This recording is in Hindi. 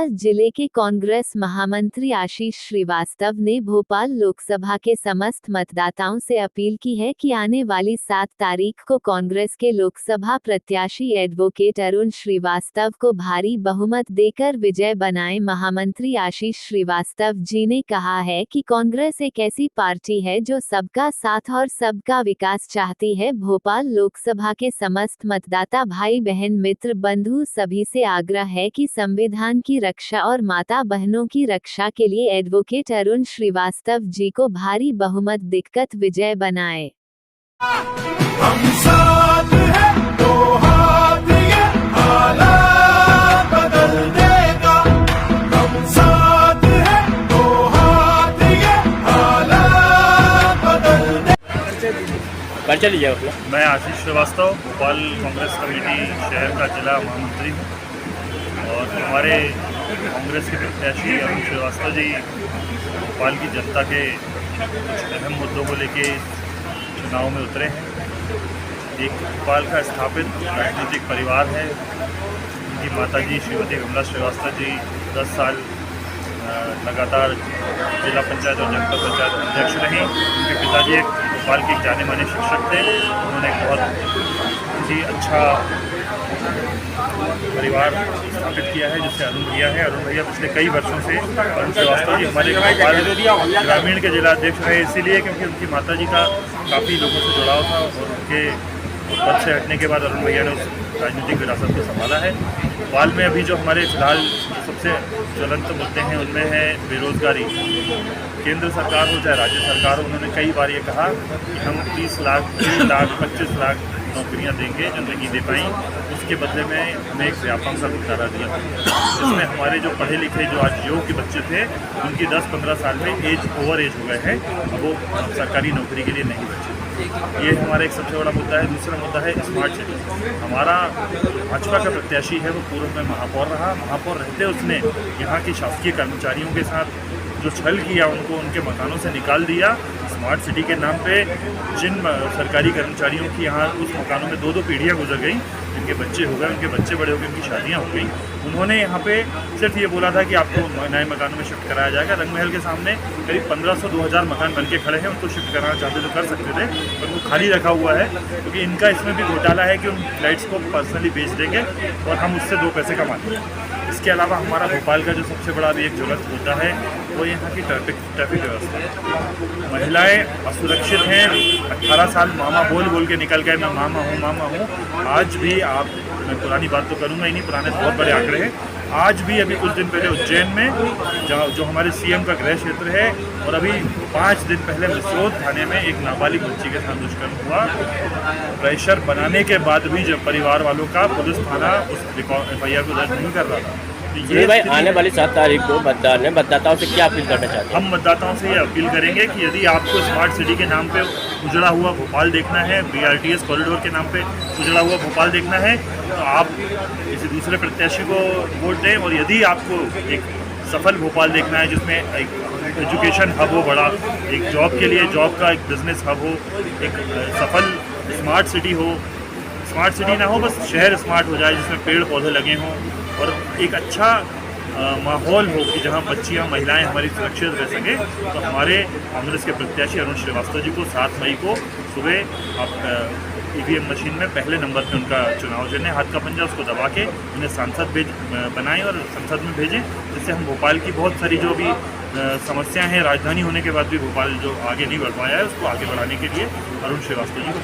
भोपाल जिले के कांग्रेस महामंत्री आशीष श्रीवास्तव ने भोपाल लोकसभा के समस्त मतदाताओं से अपील की है कि आने वाली 7 तारीख को कांग्रेस के लोकसभा प्रत्याशी एडवोकेट अरुण श्रीवास्तव को भारी बहुमत देकर विजय बनाएं। महामंत्री आशीष श्रीवास्तव जी ने कहा है कि कांग्रेस एक ऐसी पार्टी है जो सबका साथ और सबका विकास चाहती है। भोपाल लोकसभा के समस्त मतदाता भाई बहन मित्र बंधु सभी से आग्रह है कि संविधान की रक्षा और माता बहनों की रक्षा के लिए एडवोकेट अरुण श्रीवास्तव जी को भारी बहुमत देकर विजय बनाएं। हम साथ हैं, तो हाथ ये हालात बदल देगा। हम साथ हैं, तो हाथ ये हालात बदल देगा। मैं आशीष श्रीवास्तव, भोपाल कांग्रेस कमेटी शहर का जिला महामंत्री हूँ और हमारे कांग्रेस के प्रत्याशी अरुण श्रीवास्तव जी भोपाल की जनता के कुछ अहम मुद्दों को लेके चुनाव में उतरे हैं। एक भोपाल का स्थापित राजनीतिक परिवार है। उनकी माताजी श्रीमती विमला श्रीवास्तव जी 10 साल लगातार जिला पंचायत और जनपद पंचायत अध्यक्ष रहीं। उनके पिताजी एक भोपाल के जाने माने शिक्षक थे। उन्होंने एक बहुत ही अच्छा परिवार स्थापित किया है जिससे अरुण भैया है। अरुण भैया पिछले कई वर्षों से अरुण श्रीवास्तव जी हमारे भोपाल ग्रामीण के जिला अध्यक्ष रहे, इसीलिए क्योंकि उनकी माताजी का काफ़ी लोगों से जुड़ाव था और उनके पद से हटने के बाद अरुण भैया ने उस राजनीतिक विरासत को संभाला है। भोपाल में अभी जो हमारे फिलहाल सबसे ज्वलंत मुद्दे हैं उनमें है बेरोजगारी। केंद्र सरकार हो चाहे राज्य सरकार हो, उन्होंने कई बार ये कहा कि हम 30 लाख 3 लाख 25 लाख नौकरियां देंगे जो नहीं दे पाई। उसके बदले में हमें एक व्यापक सा भुगतारा दिया जिसमें हमारे जो पढ़े लिखे जो आज योग्य बच्चे थे उनकी 10-15 साल में ओवर एज हो गए हैं, अब वो सरकारी नौकरी के लिए नहीं बचे। ये हमारा एक सबसे बड़ा मुद्दा है। दूसरा मुद्दा है स्मार्ट सिटी। हमारा भाजपा का प्रत्याशी है वो पूर्व में महापौर रहा। महापौर रहते उसने यहाँ की शासकीय कर्मचारियों के साथ जो छल किया, उनको उनके मकानों से निकाल दिया। स्मार्ट सिटी के नाम पे जिन सरकारी कर्मचारियों की यहाँ उस मकानों में 2-2 पीढ़ियाँ गुजर गई, जिनके बच्चे हो गए, उनके बच्चे बड़े हो गए, उनकी शादियाँ हो गई। उन्होंने यहाँ पे सिर्फ ये बोला था कि आपको नए मकानों में शिफ्ट कराया जाएगा। रंग महल के सामने करीब 1500-2000 मकान बन के खड़े हैं, उनको शिफ्ट कराना चाहते तो कर सकते थे, पर वो खाली रखा हुआ है क्योंकि इनका इसमें भी घोटाला है कि उन फ्लैट्स को पर्सनली बेच देंगे और हम उससे 2 पैसे कमाएंगे। इसके अलावा हमारा भोपाल का जो सबसे बड़ा अभी एक ज्वलंत मुद्दा है वो यहाँ की ट्रैफिक व्यवस्था है। महिलाएं असुरक्षित हैं। 18 साल मामा बोल के निकल गए, मैं मामा हूँ। आज भी मैं पुरानी बात तो करूँगा ही नहीं, पुराने बहुत बड़े आंकड़े हैं। आज भी अभी कुछ दिन पहले उज्जैन में जो हमारे सीएम का गृह क्षेत्र है, और अभी 5 दिन पहले मिसरोद थाने में एक नाबालिग बच्ची के साथ दुष्कर्म हुआ। प्रेशर बनाने के बाद भी जब परिवार वालों का पुलिस थाना उस एफआईआर को दर्ज नहीं कर रहा था। ये भाई आने वाली 7 तारीख को मतदाताओं से क्या अपील करना चाहते हैं? हम मतदाताओं से ये अपील करेंगे कि यदि आपको स्मार्ट सिटी के नाम पे उजड़ा हुआ भोपाल देखना है, BRTS कॉरिडोर के नाम पे उजड़ा हुआ भोपाल देखना है, तो आप किसी दूसरे प्रत्याशी को वोट दें। और यदि आपको एक सफल भोपाल देखना है जिसमें एक एजुकेशन हब हो बड़ा, एक जॉब के लिए जॉब का एक बिजनेस हब हो, एक सफल स्मार्ट सिटी हो, स्मार्ट सिटी ना हो बस शहर स्मार्ट हो जाए जिसमें पेड़ पौधे लगे हों और एक अच्छा माहौल हो कि जहां बच्चियां महिलाएं हमारी सुरक्षित रह सकें, तो हमारे कांग्रेस के प्रत्याशी अरुण श्रीवास्तव जी को 7 मई को सुबह आप EVM मशीन में पहले नंबर पे उनका चुनाव चिन्ह हाथ का पंजा उसको दबा के उन्हें सांसद बनाएं और संसद में भेजें, जिससे हम भोपाल की बहुत सारी जो भी समस्याएं हैं, राजधानी होने के बाद भी भोपाल जो आगे नहीं बढ़ पाया है उसको आगे बढ़ाने के लिए अरुण श्रीवास्तव जी को